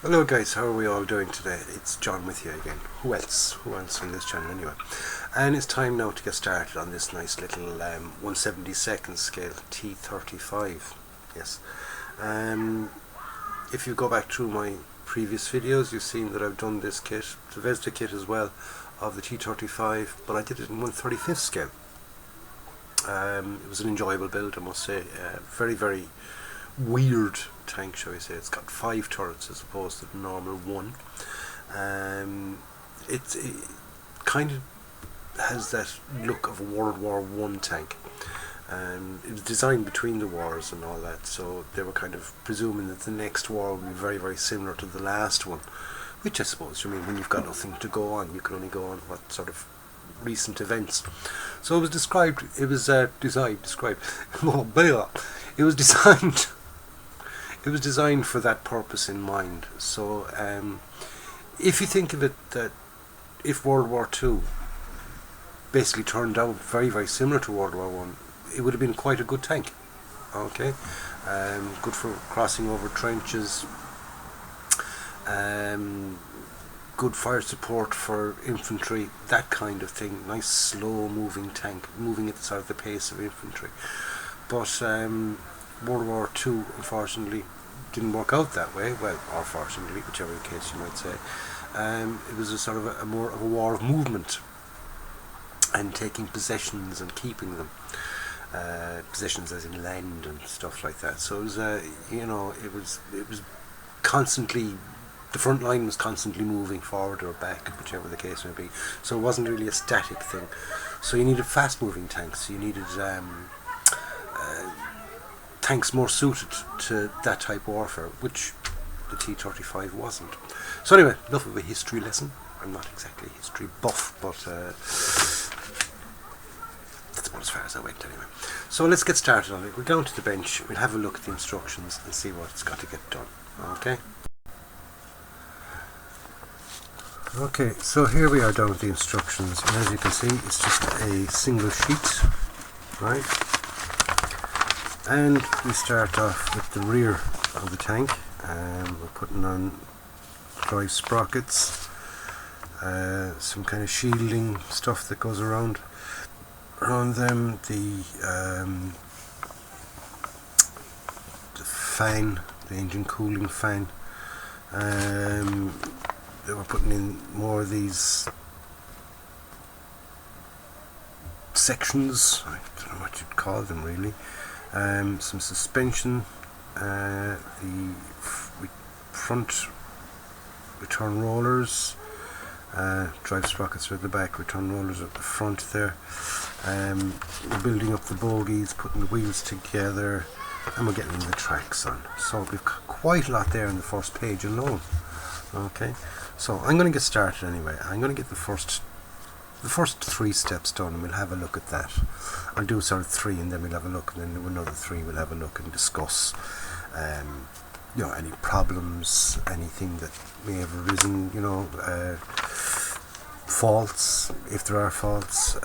Hello guys, how are we all doing today? It's John with you again. Who else? Who else on this channel anyway? And it's time now to get started on this nice little 1/72 scale T-35. Yes. If you go back through my previous videos, you've seen that I've done this kit, the ZVEZDA kit as well, of the T-35, but I did it in 1/35 scale. It was an enjoyable build, I must say. Very, very weird tank, shall we say. It's got 5 turrets as opposed to the normal 1. It kind of has that look of a World War I tank. It was designed between the wars and all that, so they were kind of presuming that the next war would be very, very similar to the last one, which I suppose, you mean, when you've got nothing to go on, you can only go on what sort of recent events. So it was designed it was designed for that purpose in mind. So if you think of it, that if World War II basically turned out very, very similar to World War I, it would have been quite a good tank. Okay, good for crossing over trenches, good fire support for infantry, that kind of thing. Nice slow moving tank, moving at the sort of the pace of infantry. But World War II unfortunately didn't work out that way. Well, or fortunately, whichever case you might say. It was a sort of a more of a war of movement and taking possessions and keeping them. Possessions as in land and stuff like that. So it was, it was constantly, the front line was constantly moving forward or back, whichever the case may be. So it wasn't really a static thing. So you needed fast moving tanks. You needed tanks more suited to that type of warfare, which the T-35 wasn't. So anyway, enough of a history lesson. I'm not exactly a history buff, but that's about as far as I went anyway. So let's get started on it. We'll go to the bench, we'll have a look at the instructions and see what it's got to get done. Okay? Okay, so here we are down with the instructions, and as you can see, it's just a single sheet, right? And we start off with the rear of the tank. We're putting on drive sprockets, some kind of shielding stuff that goes around them, the fan, the engine cooling fan. They were putting in more of these sections, I don't know what you'd call them really. Some suspension, the front return rollers, drive sprockets are at the back, return rollers at the front there. We're building up the bogies, putting the wheels together, and we're getting the tracks on. So we've got quite a lot there in the first page alone. Okay, so I'm going to get started anyway. I'm going to get the first 3 steps done, and we'll have a look at that. I'll do sort of 3 and then we'll have a look, and then another 3 we'll have a look and discuss any problems, anything that may have arisen, faults if there are faults,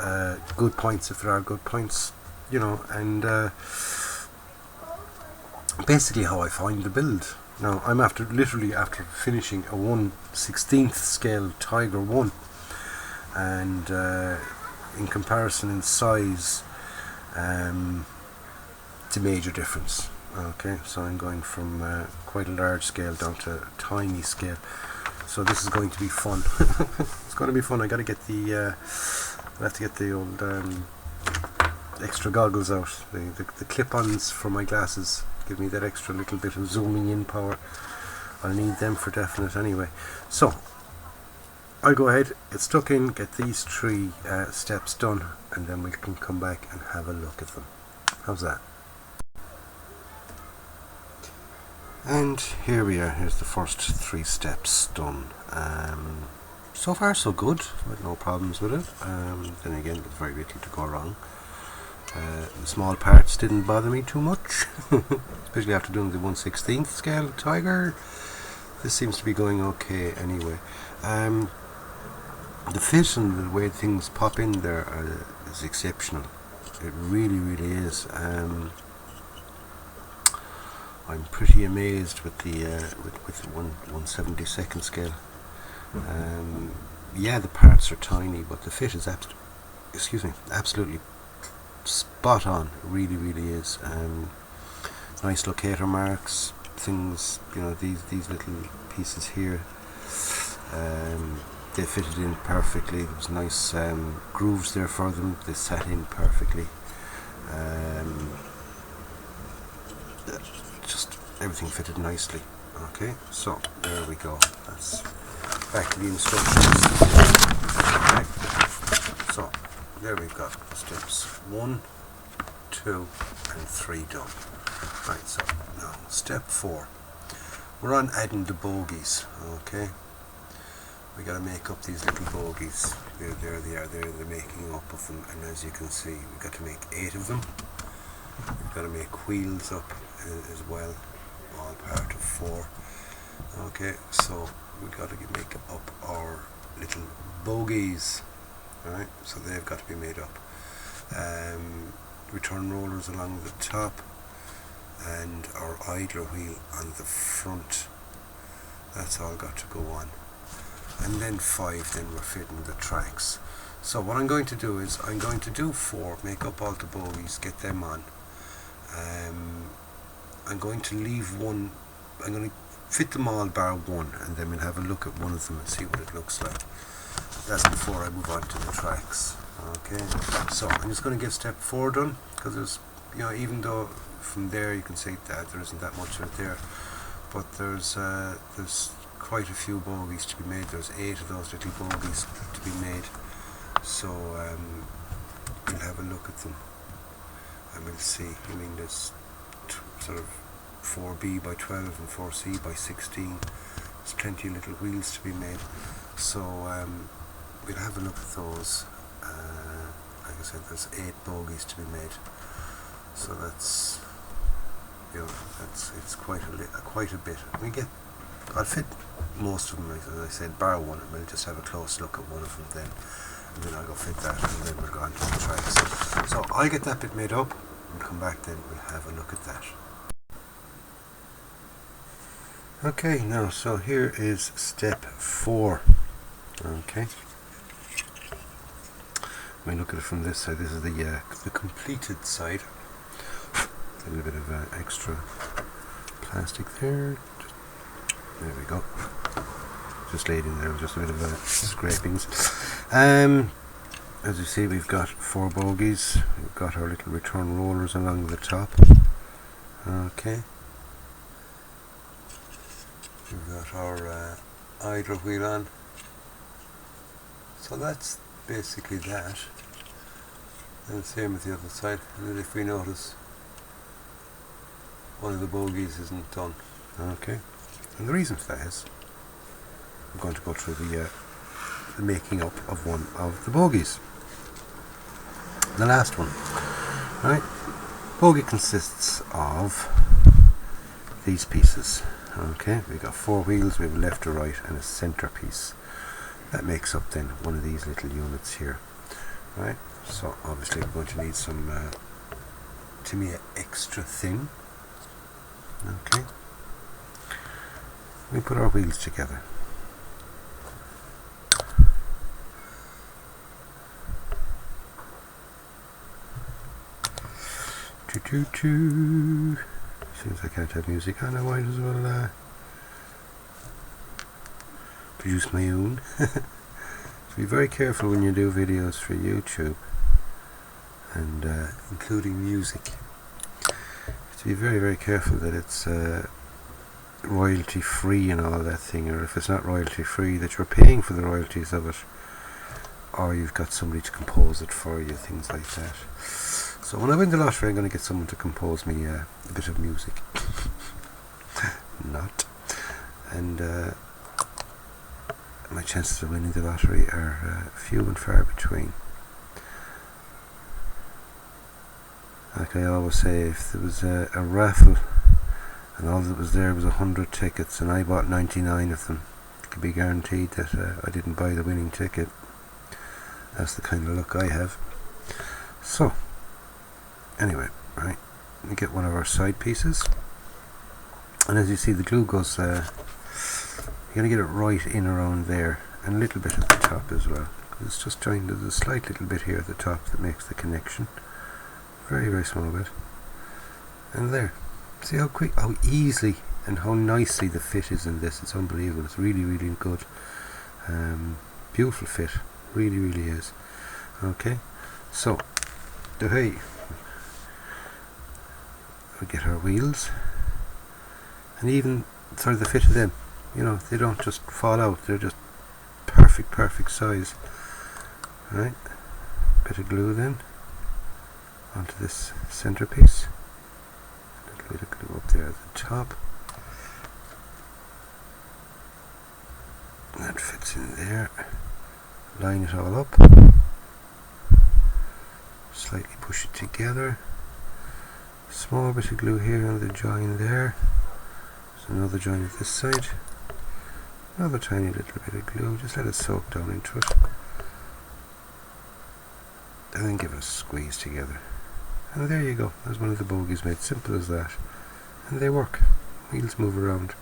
good points if there are good points, and basically how I find the build. Now I'm literally after finishing a 1/16 scale Tiger 1, and in comparison in size, it's a major difference. Okay, so I'm going from quite a large scale down to a tiny scale, so this is going to be fun. It's going to be fun. I got to get the I have to get the old extra goggles out, the clip-ons for my glasses. Give me that extra little bit of zooming in power. I'll need them for definite anyway. So I'll go ahead, get stuck in, get these 3 steps done, and then we can come back and have a look at them. How's that? And here we are, here's the first 3 steps done. So far so good, I've no problems with it. Then again, there's very little to go wrong. The small parts didn't bother me too much, especially after doing the 1/16 scale Tiger. This seems to be going okay anyway. The fit and the way things pop in there is exceptional. It really, really is. I'm pretty amazed with the with the 1/72 scale. Yeah, the parts are tiny, but the fit is absolutely spot on. It really, really is. Nice locator marks, things, you know, these little pieces here. They fitted in perfectly. There was nice grooves there for them. They sat in perfectly. Just everything fitted nicely. Okay, so there we go. That's back to the instructions. Okay. So there we've got steps 1, 2 and 3 done. Right, so now step 4. We're on adding the bogies. Okay, we got to make up these little bogies. There they are. They're the making up of them, and as you can see, we've got to make 8 of them. We've got to make wheels up as well, all part of 4. Okay, so we've got to make up our little bogies. Alright, so they've got to be made up. Return rollers along the top, and our idler wheel on the front. That's all got to go on. And then 5, then we're fitting the tracks. So what I'm going to do is I'm going to do 4, make up all the bogies, get them on. I'm going to leave one. I'm going to fit them all bar 1, and then we'll have a look at one of them and see what it looks like. That's before I move on to the tracks. Okay, so I'm just going to get step 4 done, because there's, you know, even though from there you can see that there isn't that much of it there, but there's quite a few bogies to be made. There's 8 of those little bogies to be made. So we'll have a look at them and we'll see. I mean, there's sort of 4B by 12 and 4C by 16. There's plenty of little wheels to be made. So we'll have a look at those. Like I said, there's 8 bogies to be made. So that's, you know, it's quite a bit. I'll fit most of them, as I said, bar 1, and we'll just have a close look at one of them then, and then I'll go fit that, and then we'll go on to the tracks. So I'll get that bit made up and come back, then we'll have a look at that. Okay, now so here is step 4. Okay, when we look at it from this side, this is the completed side. A little bit of extra plastic there. There we go. Just laid in there with just a bit of scrapings. As you see, we've got 4 bogies. We've got our little return rollers along the top. Okay. We've got our idler wheel on. So that's basically that. And the same with the other side. And then if we notice, one of the bogies isn't done. Okay. And the reason for that is I'm going to go through the making up of one of the bogies. The last one. Right? Bogie consists of these pieces. Okay, we've got 4 wheels, we have a left, a right and a centre piece. That makes up then one of these little units here. Right? So obviously we're going to need some Timia extra thin. Okay. We put our wheels together. Since I can't have music on, I might as well produce my own. So be very careful when you do videos for YouTube, and including music. To be very, very careful that it's royalty free and all that thing, or if it's not royalty free, that you're paying for the royalties of it, or you've got somebody to compose it for you, things like that. So when I win the lottery, I'm going to get someone to compose me a bit of music. Not. And my chances of winning the lottery are few and far between. Like I always say, if there was a raffle and all that was there was 100 tickets and I bought 99 of them, it could be guaranteed that I didn't buy the winning ticket. That's the kind of luck I have. So anyway, right, we get one of our side pieces. And as you see, the glue goes, you're going to get it right in around there, and a little bit at the top as well, because it's just joined. There's a slight little bit here at the top that makes the connection. Very, very small bit. And there. See how quick, how easily and how nicely the fit is in this. It's unbelievable. It's really, really good. Beautiful fit. Really, really is. Okay. So, we get our wheels. And even sort of the fit of them, you know, they don't just fall out. They're just perfect size. Right. Bit of glue then onto this centerpiece. A little bit of glue up there at the top. That fits in there. Line it all up. Slightly push it together. Small bit of glue here on the join there. There's another join at this side. Another tiny little bit of glue. Just let it soak down into it. And then give it a squeeze together. And there you go. There's one of the bogies made. Simple as that. And they work. Wheels move around.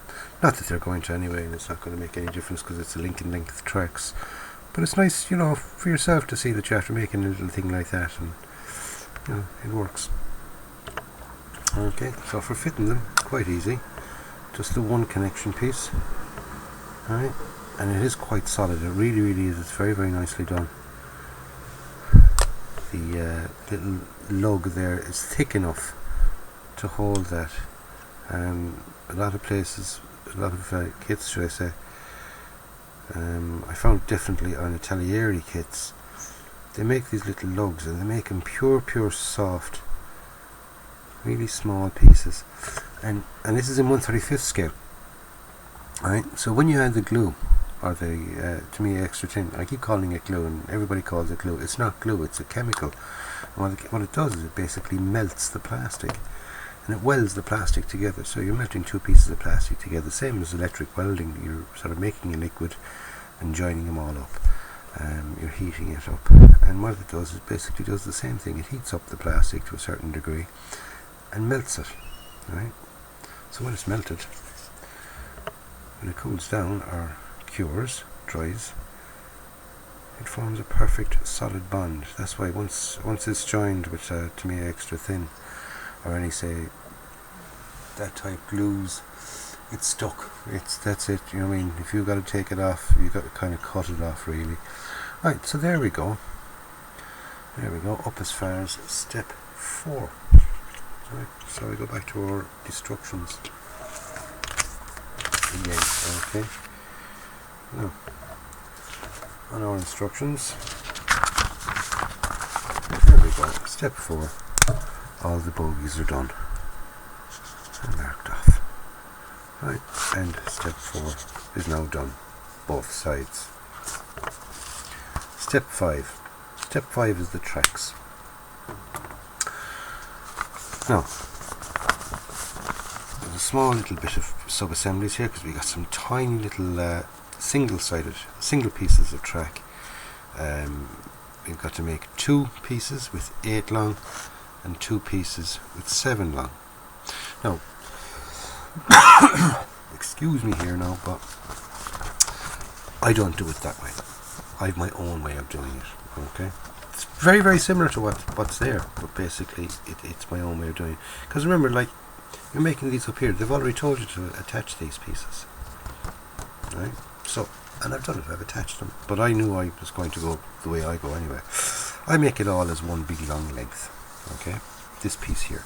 Not that they're going to anyway, and it's not going to make any difference because it's a Lincoln length tracks. But it's nice, you know, for yourself to see that you're after making a little thing like that, and you know, it works. Okay, so for fitting them, quite easy. Just the one connection piece. Alright, and it is quite solid. It really, really is. It's very, very nicely done. The little lug there is thick enough to hold that. A lot of places, a lot of kits, should I say, I found definitely on Italieri kits, they make these little lugs and they make them pure soft, really small pieces, and this is in 1/35 scale. Alright, so when you add the glue, or the to me extra tin, I keep calling it glue and everybody calls it glue. It's not glue, it's a chemical. And what it does is it basically melts the plastic and it welds the plastic together. So you're melting two pieces of plastic together, same as electric welding. You're sort of making a liquid and joining them all up. You're heating it up, and what it does is basically does the same thing. It heats up the plastic to a certain degree and melts it. Right? So when it's melted, when it cools down or cures, dries, it forms a perfect solid bond. That's why once it's joined with to me extra thin, or any say that type glues, it's stuck. That's it. You know what I mean? If you've got to take it off, you've got to kind of cut it off really. Right, so there we go. There we go, up as far as step 4. Right, so we go back to our instructions again. Okay. Now, on our instructions, there we go. Step 4. All the bogies are done and marked off. Right, and step 4 is now done, both sides. Step 5. Step 5 is the tracks. Now, there's a small little bit of sub-assemblies here because we got some tiny little single pieces of track. We've got to make 2 pieces with 8 long and 2 pieces with 7 long. Now, excuse me here now, but I don't do it that way. I have my own way of doing it. Okay, it's very, very similar to what's there, but basically it's my own way of doing it. Because remember, like, you're making these up here, they've already told you to attach these pieces, right? So, and I've done it, I've attached them, but I knew I was going to go the way I go anyway. I make it all as one big long length. Okay, this piece here,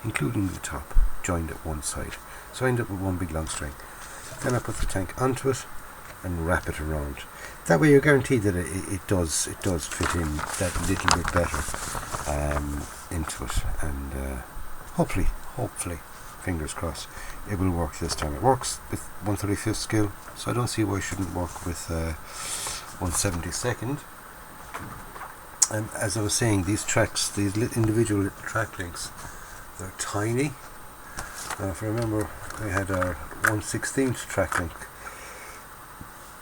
including the top, joined at one side, so I end up with one big long string. Then I put the tank onto it and wrap it around. That way you're guaranteed that it does fit in that little bit better into it, and hopefully, fingers crossed, it will work this time. It works with 1/35 scale, so I don't see why it shouldn't work with 1/72. And as I was saying, these tracks, these individual little track links, they're tiny. If I remember, I had a 1/16 track link.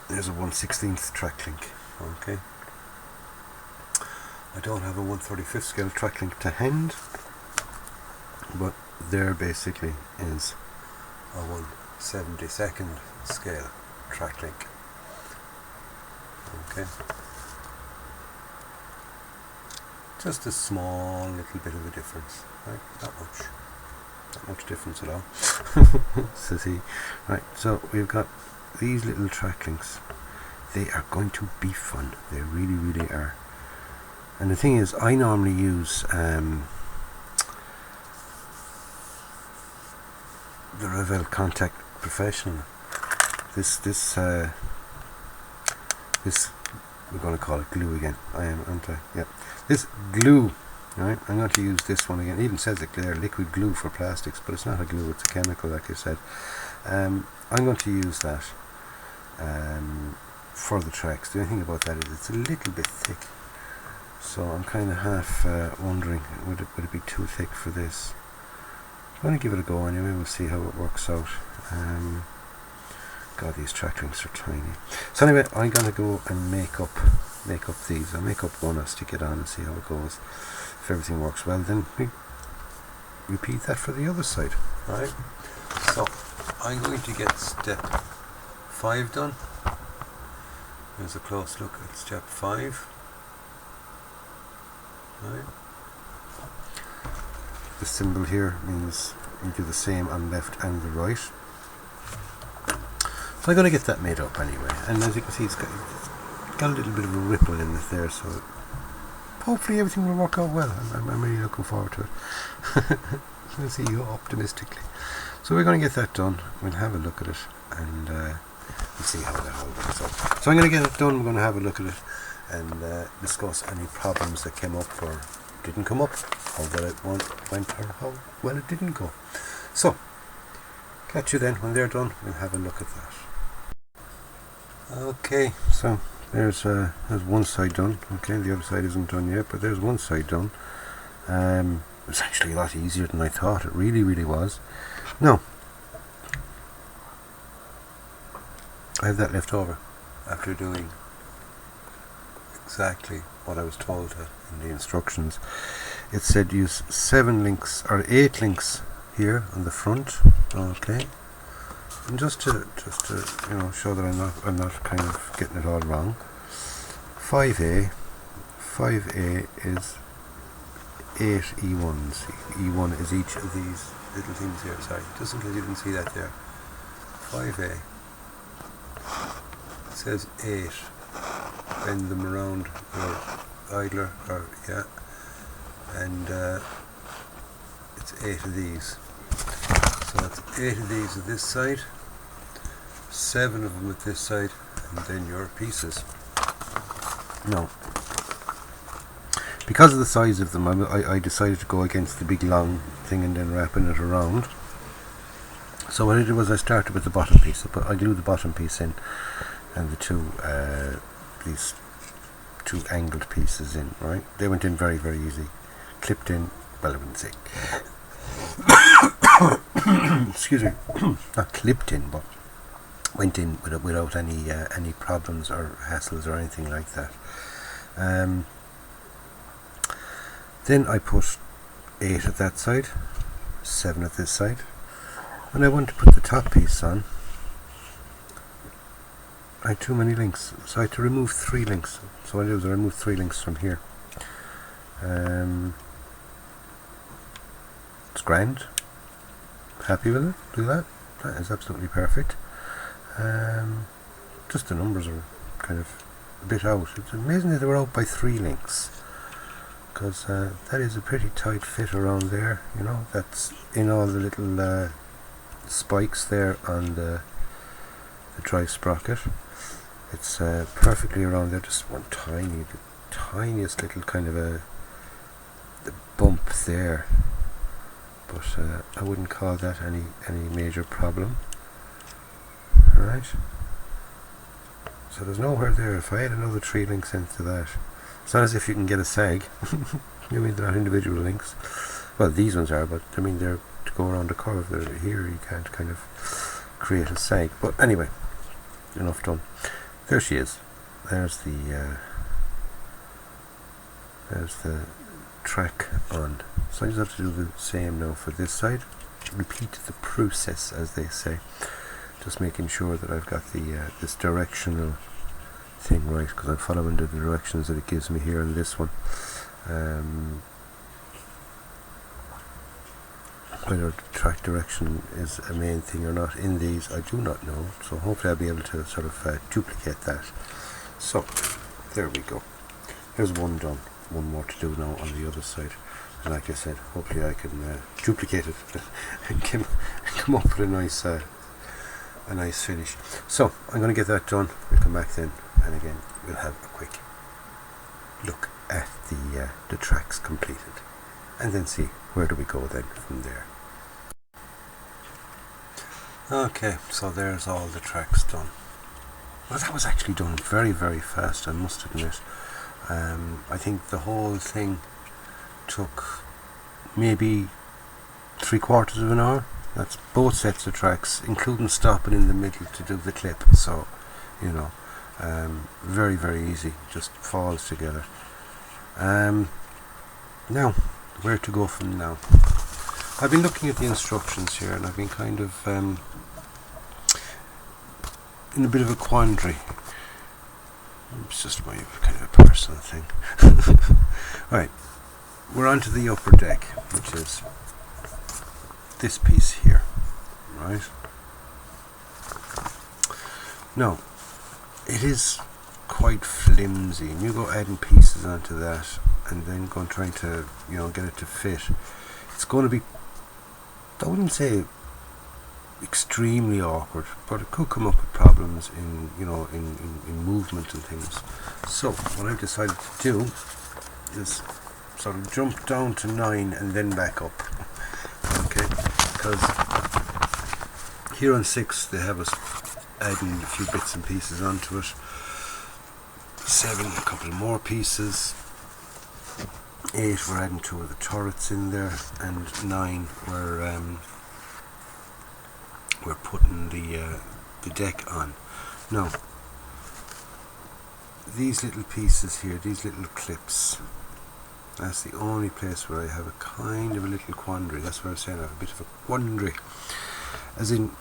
There's a 1/16 track link. Okay. I don't have a 1/35 scale track link to hand, but there basically is a 1/72 scale track link. Okay, just a small little bit of a difference, right? Not much difference at all. So see, right, so we've got these little track links. They are going to be fun. They really, really are. And the thing is, I normally use the Revell Contact Professional. This we're going to call it glue again. I am, aren't I? Yeah. This glue, right? I'm going to use this one again. It even says it there, liquid glue for plastics, but it's not a glue. It's a chemical, like I said. I'm going to use that for the tracks. The only thing about that is it's a little bit thick. So I'm kind of half wondering, would it be too thick for this? I'm going to give it a go anyway. We'll see how it works out. God, these track links are tiny. So anyway, I'm going to go and make up these. I'll make up one, I'll stick it on and see how it goes. If everything works well, then we repeat that for the other side. Right. So I'm going to get step 5 done. Here's a close look at step 5. Right. The symbol here means you do the same on left and the right. So I'm going to get that made up anyway, and as you can see, it's got a little bit of a ripple in it there, so hopefully everything will work out well. I'm really looking forward to it. We'll see you optimistically. So we're going to get that done. We'll have a look at it and we'll see how that all works out. So I'm going to get it done. We're going to have a look at it and discuss any problems that came up or didn't come up, how well it went or how well it didn't go. So catch you then when they're done. We'll have a look at that. Okay, so there's one side done. Okay, the other side isn't done yet, but there's one side done. It's actually a lot easier than I thought. It really, really was. Now, I have that left over after doing exactly what I was told in the instructions. It said use 7 links or 8 links here on the front. Okay. And just to show that I'm not kind of getting it all wrong. 5A is 8 E1s. E1 is each of these little things here. Sorry, just in case you didn't see that there. 5A. It says 8. Bend them around your idler, or yeah, and it's 8 of these. So that's 8 of these at this side, 7 of them at this side, and then your pieces. Now, because of the size of them, I decided to go against the big long thing and then wrapping it around. So what I did was I started with the bottom piece. I glued the bottom piece in, and the these two angled pieces in. Right, they went in very, very easy. Clipped in. Well, I wouldn't say. Excuse me, not clipped in, but went in without any problems or hassles or anything like that. Then I put 8 at that side, 7 at this side. When I want to put the top piece on, I had too many links, so I had to remove 3 links. So what I did was I removed 3 links from here. It's grand. Happy with it? Do that. That is absolutely perfect. Just the numbers are kind of a bit out. It's amazing that they were out by 3 links, because that is a pretty tight fit around there. You know, that's in all the little spikes there on the drive sprocket. It's perfectly around there. Just one the tiniest little kind of the bump there. But I wouldn't call that any major problem. Right. So there's nowhere there. If I had another 3 links into that, it's not as if you can get a sag. I mean, they're not individual links. Well, these ones are, but I mean, they're to go around the curve. They're here. You can't kind of create a sag. But anyway, enough done. There she is. There's the track on. So I just have to do the same now for this side. Repeat the process, as they say. Just making sure that I've got the this directional thing right, because I'm following the directions that it gives me here in this one. Whether the track direction is a main thing or not in these, I do not know, so hopefully I'll be able to sort of duplicate that. So there we go, there's one done, one more to do now on the other side, and like I said, hopefully I can duplicate it and come up with a nice finish. So I'm going to get that done, we'll come back then, and again we'll have a quick look at the tracks completed, and then see where do we go then from there. Okay, so there's all the tracks done. Well, that was actually done very, very fast, I must admit. I think the whole thing took maybe 3/4 of an hour. That's both sets of tracks, including stopping in the middle to do the clip. So, you know, very, very easy, just falls together. Now, where to go from now? I've been looking at the instructions here, and I've been kind of in a bit of a quandary. It's just my kind of a personal thing. Right, we're on to the upper deck, which is this piece here, right? Now, it is quite flimsy, and you go adding pieces onto that, and then go and trying to, you know, get it to fit. It's going to be, I wouldn't say extremely awkward, but it could come up with problems in, you know, in movement and things. So what I've decided to do is sort of jump down to 9 and then back up. Okay, because here on 6 they have us adding a few bits and pieces onto it. 7, a couple more pieces. 8, we're adding 2 of the turrets in there, and 9, we're putting the deck on. Now, these little pieces here, these little clips, that's the only place where I have a kind of a little quandary. That's what I'm saying, I have a bit of a quandary. As in,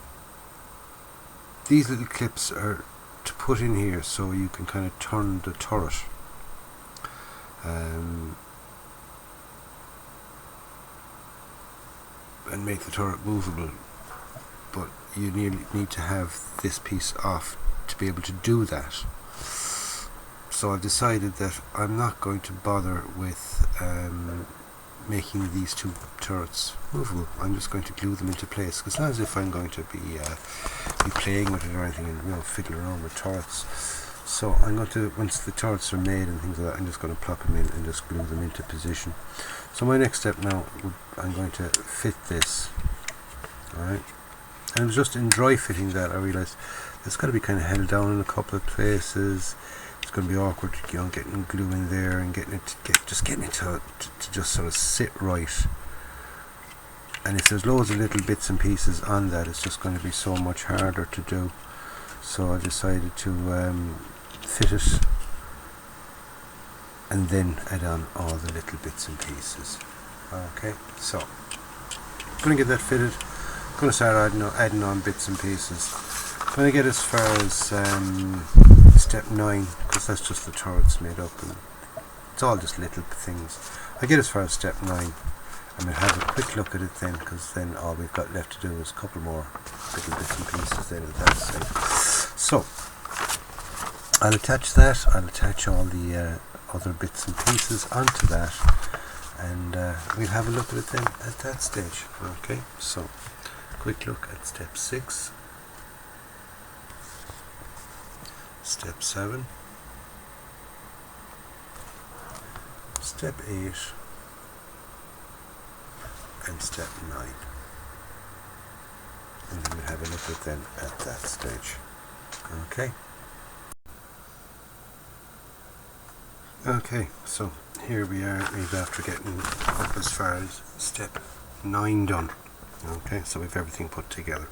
these little clips are to put in here so you can kind of turn the turret. And make the turret movable, but you need to have this piece off to be able to do that. So I've decided that I'm not going to bother with making these 2 turrets movable. I'm just going to glue them into place, because it's not as if I'm going to be playing with it or anything and, you know, fiddling around with turrets. So I'm going to, once the turrets are made and things like that, I'm just going to plop them in and just glue them into position. So my next step now, I'm going to fit this. Alright, and it was just in dry fitting that I realised it's got to be kind of held down in a couple of places. It's going to be awkward, you know, getting glue in there and getting it to just sort of sit right. And if there's loads of little bits and pieces on that, it's just going to be so much harder to do. So I decided to fit it and then add on all the little bits and pieces. Okay, so I'm going to get that fitted. I'm going to start adding on bits and pieces. I'm going to get as far as step 9, because that's just the turrets made up, and it's all just little things. I get as far as step 9, and we'll have a quick look at it then, because then all we've got left to do is a couple more little bits and pieces then at that side. So I'll attach that, I'll attach all the other bits and pieces onto that, and we'll have a look at it then at that stage. Okay, so quick look at step 6, step 7, step 8, and step 9, and then we'll have a look at them at that stage. Okay. Okay, so here we are, maybe after getting up as far as step 9 done. Okay, so we've everything put together.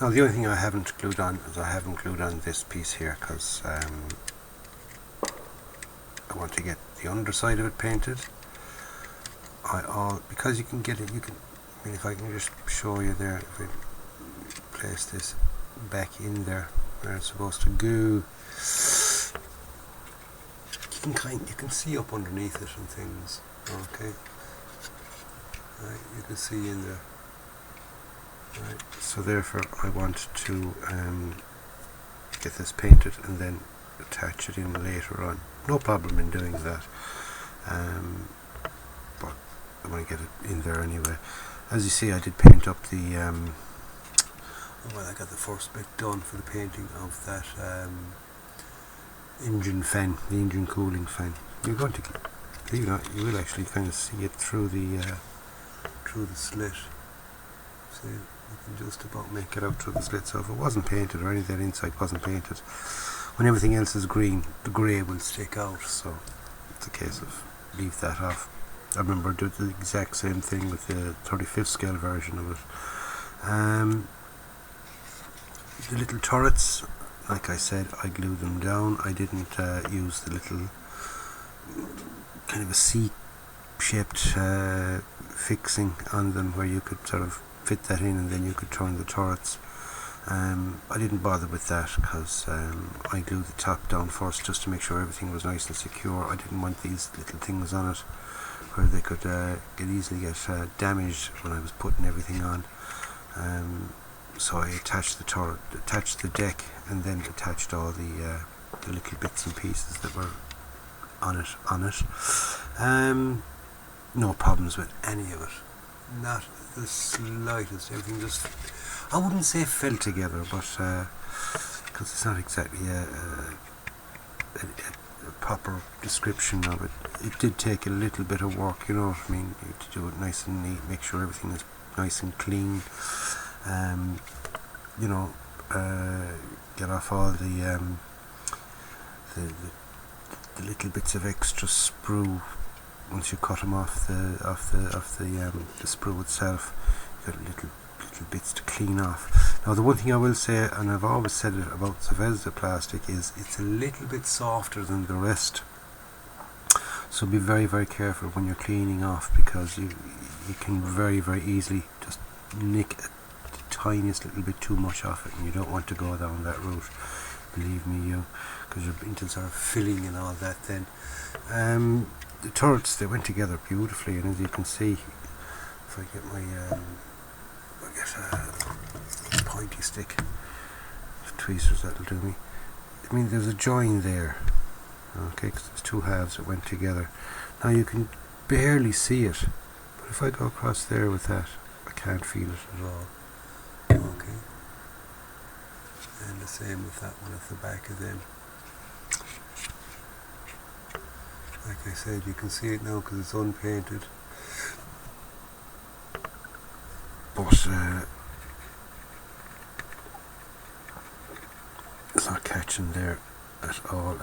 Now the only thing I haven't glued on is I haven't glued on this piece here, because I want to get the underside of it painted. Because you can get it, I mean, if I can just show you there, if I place this back in there where it's supposed to go, you can see up underneath it and things. Okay, right, you can see in there. Right, so therefore I want to get this painted and then attach it in later on. No problem in doing that, but I want to get it in there anyway. As you see, I did paint up the well, I got the first bit done for the painting of that engine fan, the engine cooling fan. You're going to, believe it or not, you will actually kind of see it through the slit. See, you can just about make it out through the slit. So if it wasn't painted, or any of that inside wasn't painted, when everything else is green, the grey will stick out. So it's a case of leave that off. I remember I did the exact same thing with the 35th scale version of it. The little turrets, like I said, I glued them down. I didn't use the little kind of a C-shaped fixing on them where you could sort of fit that in and then you could turn the turrets. I didn't bother with that because I glued the top down first just to make sure everything was nice and secure. I didn't want these little things on it where they could easily get damaged when I was putting everything on. So I attached the turret, attached the deck, and then attached all the little bits and pieces that were on it. No problems with any of it, not the slightest. Everything just, I wouldn't say fell together, but because it's not exactly a proper description of it. It did take a little bit of work, you know what I mean, to do it nice and neat, make sure everything is nice and clean. You know, get off all the little bits of extra sprue once you cut them off the sprue itself. You got little bits to clean off. Now the one thing I will say, and I've always said it about ZVEZDA plastic, is it's a little bit softer than the rest. So be very, very careful when you're cleaning off, because you can very, very easily just nick the tiniest little bit too much off it, and you don't want to go down that route. Believe me, because you're into sort of filling and all that. Then the turrets, they went together beautifully, and as you can see, if I get my pointy stick, tweezers, that'll do me. I mean, there's a join there. Okay, because there's two halves that went together. Now you can barely see it, but if I go across there with that, I can't feel it at all. Okay, and the same with that one at the back again. Like I said, you can see it now because it's unpainted, but it's not catching there at all.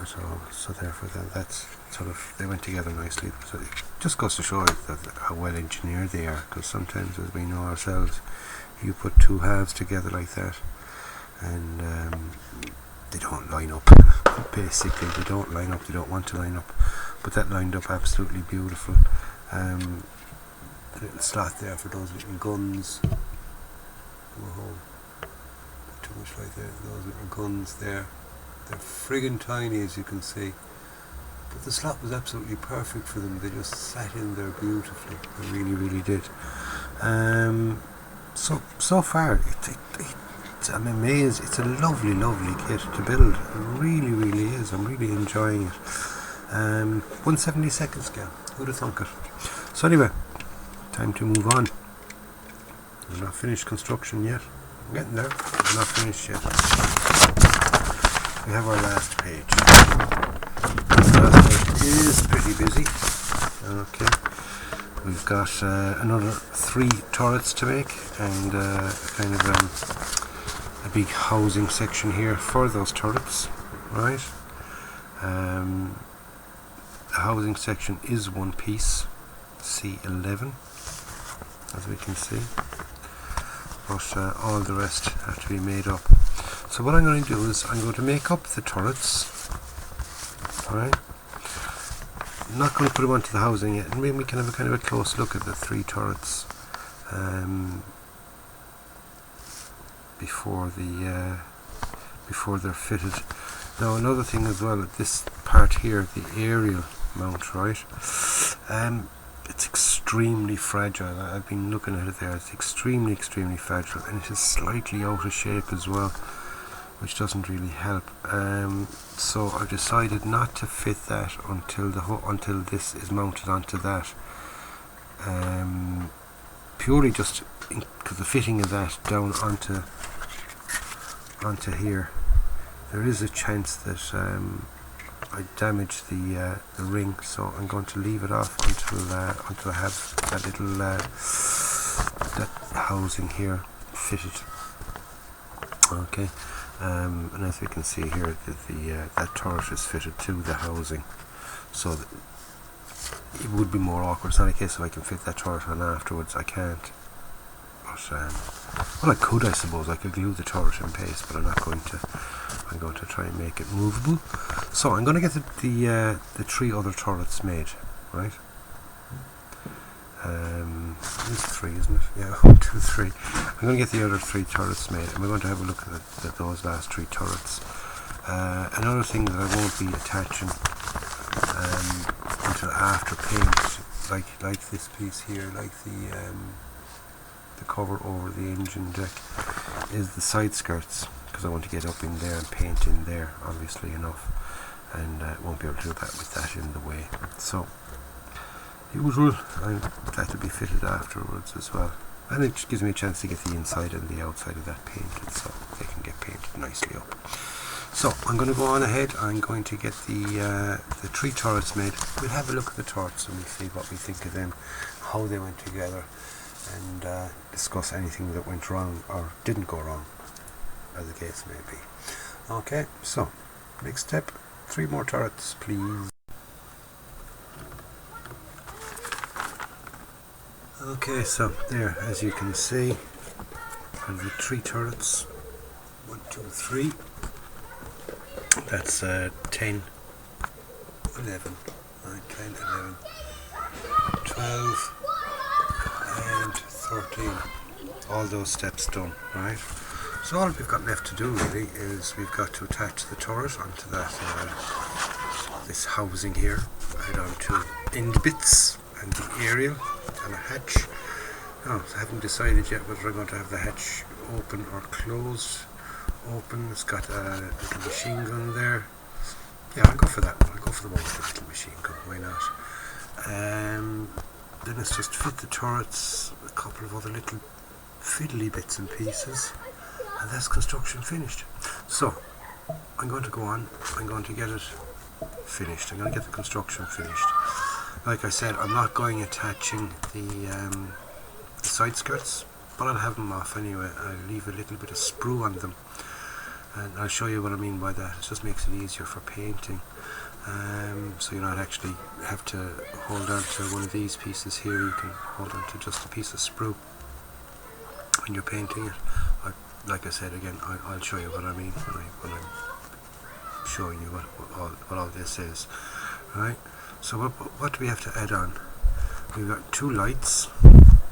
So therefore then that's sort of, they went together nicely. So it just goes to show you that how well engineered they are, because sometimes, as we know ourselves, you put two halves together like that and they don't line up. Basically they don't line up, they don't want to line up, but that lined up absolutely beautiful. The little slot there for those little guns. Whoa, too much right there. Those little guns there, they're friggin' tiny, as you can see, but the slot was absolutely perfect for them. They just sat in there beautifully. They really, really did. So far, I'm amazed. It's a lovely, lovely kit to build. It really, really is. I'm really enjoying it. 1/72 scale. Who'd have thunk it? So anyway, time to move on. I'm not finished construction yet. I'm getting there. I'm not finished yet. We have our last page. This last page is pretty busy. Okay. We've got another 3 turrets to make, and kind of a big housing section here for those turrets, right? The housing section is one piece, C11, as we can see, but all the rest have to be made up. So what I'm going to do is I'm going to make up the turrets, alright? I'm not going to put them onto the housing yet, and maybe we can have a kind of a close look at the 3 turrets before they're fitted. Now another thing as well, this part here, the aerial mount, right? It's extremely fragile. I've been looking at it there. It's extremely fragile, and it is slightly out of shape as well, which doesn't really help. So I've decided not to fit that until this is mounted onto that. Purely just because the fitting of that down onto here, there is a chance that I damage the ring, so I'm going to leave it off until I have that little that housing here fitted. Okay, and as we can see here, that turret is fitted to the housing, so it would be more awkward. It's not a case of I can fit that turret on afterwards. I can't. But well, I could, I suppose. I could glue the turret in place, but I'm not going to. I'm going to try and make it movable. So I'm going to get the 3 other turrets made, right? It's 3, isn't it? Yeah, 1, 2, 3. I'm going to get the other 3 turrets made, and we're going to have a look at those last 3 turrets. Another thing that I won't be attaching until after paint, like this piece here, like the cover over the engine deck, is the side skirts, because I want to get up in there and paint in there, obviously enough, and won't be able to do that with that in the way. So usual, that will be fitted afterwards as well, and it gives me a chance to get the inside and the outside of that painted, so they can get painted nicely up. So I'm going to go on ahead. I'm going to get the 3 turrets made. We'll have a look at the turrets and we'll see what we think of them, how they went together, and discuss anything that went wrong or didn't go wrong, as the case may be. Okay, so next step, 3 more turrets, please. Okay, so there, as you can see, are the 3 turrets. 1, 2, 3. That's 10, 11, 9, 10, 11, 12, and 13. All those steps done, right? So all we've got left to do really is we've got to attach the turret onto that this housing here, add on 2 end bits and the aerial and a hatch. Now, I haven't decided yet whether I'm going to have the hatch open or closed. Open. It's got a little machine gun there. Yeah, I'll go for that one. I'll go for the one with the little machine gun. Why not? Then it's just fit the turrets, a couple of other little fiddly bits and pieces, and that's construction finished. So I'm going to go on. I'm going to get it finished. I'm going to get the construction finished. Like I said, I'm not going attaching the side skirts, but I'll have them off anyway. I'll leave a little bit of sprue on them, and I'll show you what I mean by that. It just makes it easier for painting, so you don't actually have to hold on to one of these pieces here. You can hold on to just a piece of sprue when you're painting it. Like I said again, I'll show you what I mean when I'm showing you what all this is. Right, so what do we have to add on? We've got 2 lights,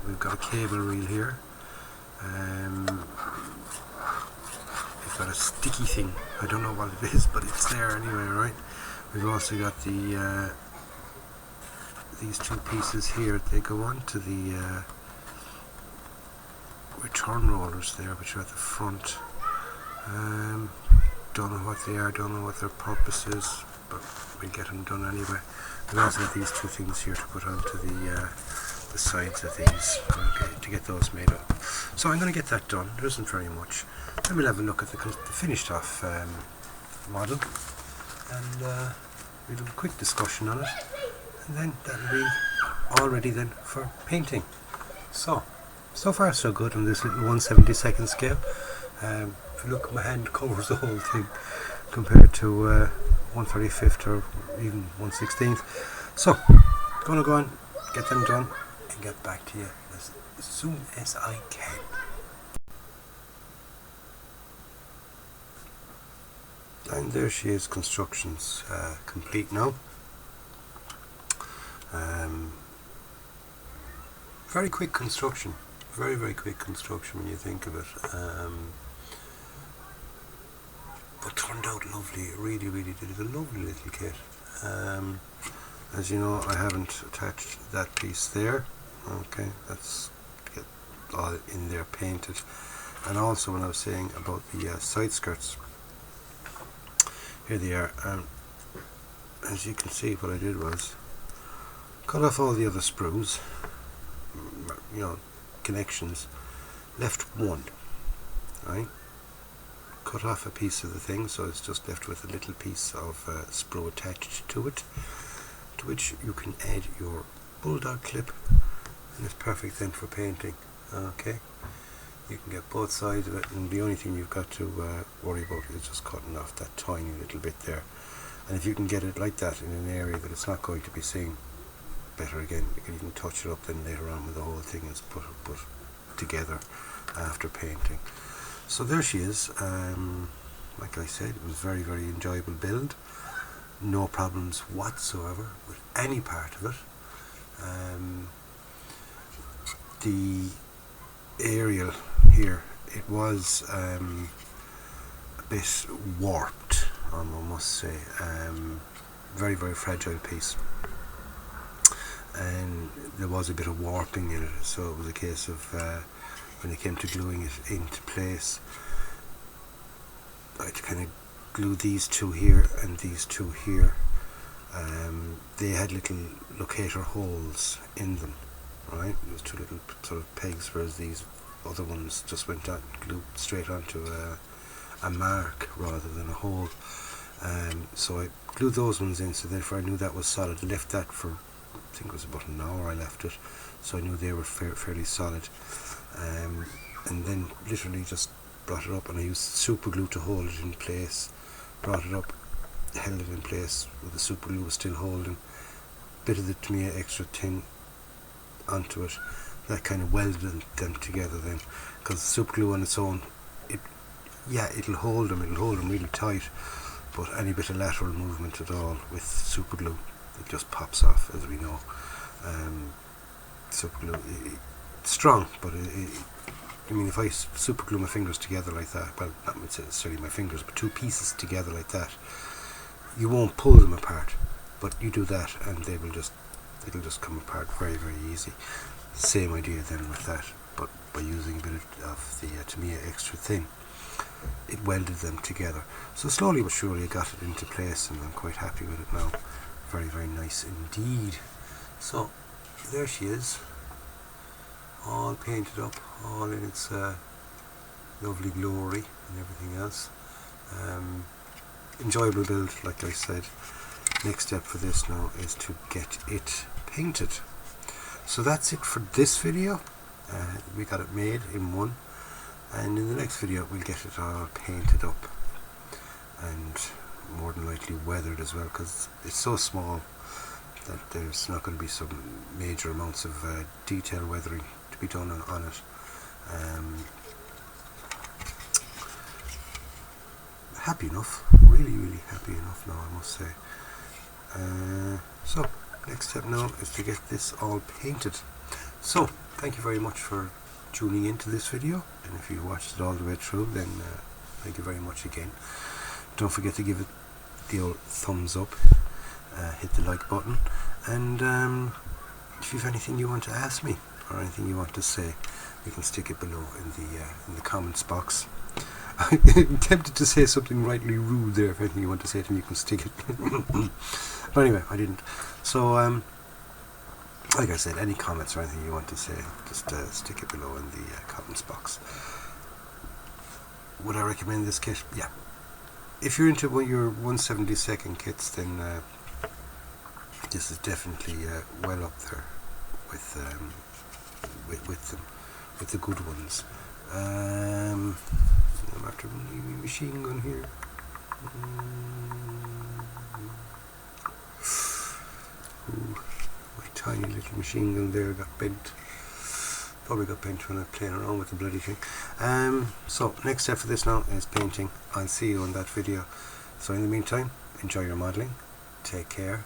we've got a cable reel here, we've got a sticky thing, I don't know what it is, but it's there anyway, right? We've also got the these 2 pieces here. They go on to the return rollers there, which are at the front. Don't know what they are, don't know what their purpose is, but we'll get them done anyway. We've also got these 2 things here to put onto the sides of these, okay, to get those made up. So I'm going to get that done. There isn't very much. Then we'll have a look at the finished off model, and we'll do a quick discussion on it, and then that'll be all ready then for painting. So far so good on this little 1/72 scale. If you look, my hand covers the whole thing compared to 1/35 or even 1/16. So, gonna go on, get them done, and get back to you as soon as I can. And there she is, construction's complete now. Very quick construction, very quick construction when you think of it. But turned out lovely. It really did. It's a lovely little kit. As you know, I haven't attached that piece there. Okay, that's get all in there painted. And also, when I was saying about the side skirts, here they are. As you can see, what I did was cut off all the other sprues, you know, connections, left one, right? Cut off a piece of the thing, so it's just left with a little piece of sprue attached to it, to which you can add your bulldog clip, and it's perfect then for painting. Okay, you can get both sides of it, and the only thing you've got to worry about is just cutting off that tiny little bit there. And if you can get it like that in an area that it's not going to be seen, better again. You can even touch it up then later on when the whole thing is put together after painting. So there she is. Like I said, it was very enjoyable build. No problems whatsoever with any part of it. The aerial here, it was a bit warped, I must say. Very fragile piece, and there was a bit of warping in it, so it was a case of when it came to gluing it into place, I had to kind of glue these two here and these two here. They had little locator holes in them, right? There was two little sort of pegs, whereas these other ones just went on, glued straight onto a mark rather than a hole. So I glued those ones in, so therefore I knew that was solid. I left that for, I think it was about an hour I left it, so I knew they were fairly solid. And then literally just brought it up, and I used super glue to hold it in place. Brought it up, held it in place with the super glue was still holding. Bit of the Tamiya extra tin onto it. That kind of welded them together then, because the super glue on its own, it'll hold them really tight, but any bit of lateral movement at all with super glue, it just pops off, as we know. Super glue, it's strong, but I mean, if I super glue my fingers together like that, well, not necessarily my fingers, but two pieces together like that, you won't pull them apart. But you do that, and it'll just come apart very easy. Same idea then with that, but by using a bit of the Tamiya extra thin, it welded them together. So slowly but surely I got it into place, and I'm quite happy with it now. Very nice indeed. So there she is, all painted up, all in its lovely glory and everything else. Enjoyable build, like I said. Next step for this now is to get it painted. So that's it for this video. We got it made in one, and in the next video we'll get it all painted up, and more than likely weathered as well, because it's so small that there's not going to be some major amounts of detail weathering to be done on it. Happy enough, really happy enough now, I must say. So next step now is to get this all painted. So thank you very much for tuning into this video, and if you watched it all the way through, then thank you very much again. Don't forget to give it the old thumbs up, hit the like button, and if you have anything you want to ask me or anything you want to say, you can stick it below in the comments box. I'm tempted to say something rightly rude there. If anything you want to say to me, you can stick it. But anyway, I didn't. So like I said, any comments or anything you want to say, just stick it below in the comments box. Would I recommend this kit? Yeah. If you're into your 1/72 kits, then this is definitely well up there with them, with the good ones. I'm after my machine gun here. Ooh, my tiny little machine gun there got bent. Probably got bent when I was playing around with the bloody thing. So next step for this now is painting. I'll see you on that video. So in the meantime, enjoy your modelling, take care,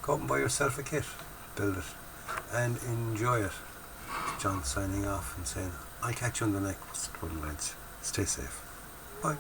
go out and buy yourself a kit. build it, and enjoy it. John signing off and saying, I'll catch you on the next one, lads. Stay safe. Bye.